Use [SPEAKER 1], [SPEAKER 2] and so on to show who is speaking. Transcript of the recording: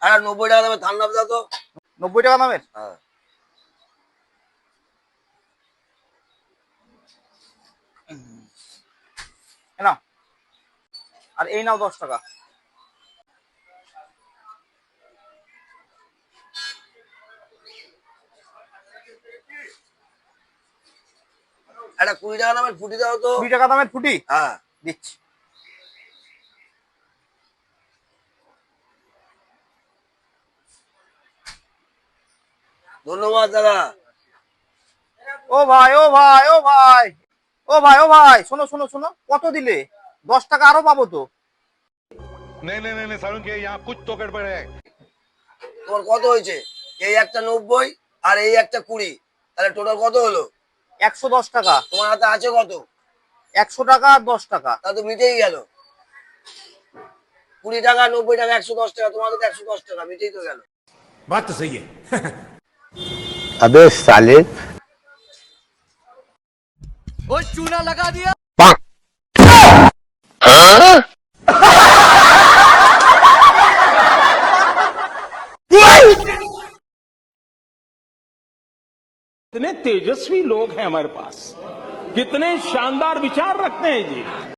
[SPEAKER 1] আর 90 টাকা দামের ঠান্ডা দাও তো।
[SPEAKER 2] 90 টাকা দামের?
[SPEAKER 1] হ্যাঁ
[SPEAKER 2] না, আর এই নাও 10 টাকা।
[SPEAKER 1] একটা 20 টাকা দামের ফুটি দাও তো।
[SPEAKER 2] 20 টাকা দামের ফুটি?
[SPEAKER 1] হ্যাঁ
[SPEAKER 2] দিচ্ছি।
[SPEAKER 1] ধন্যবাদ দাদা।
[SPEAKER 2] ও ভাই, ও ভাই, ও ভাই, ও ভাই, ও ভাই, শোনো শোনো শোনো, কত দিলে? 10 টাকা আরো পাবো তো।
[SPEAKER 3] नहीं नहीं नहीं सारुण के यहाँ कुछ तो गड़बड़ है।
[SPEAKER 1] তোমার কত হয়েছে? এই একটা 90 আর এই একটা 20, তাহলে টোটাল কত হলো?
[SPEAKER 2] 110 টাকা।
[SPEAKER 1] তোমার হাতে আছে কত?
[SPEAKER 2] 100 টাকা আর 10 টাকা।
[SPEAKER 1] তা তো মিটেই গেল। 20 টাকা, 90 টাকা, 110 টাকা, তোমার হাতে 110 টাকা, মিটেই তো গেল।
[SPEAKER 3] बात तो सही है।
[SPEAKER 4] अबे साले
[SPEAKER 5] वो चूना लगा दिया।
[SPEAKER 6] कितने तेजस्वी लोग हैं हमारे पास, कितने शानदार विचार रखते हैं जी।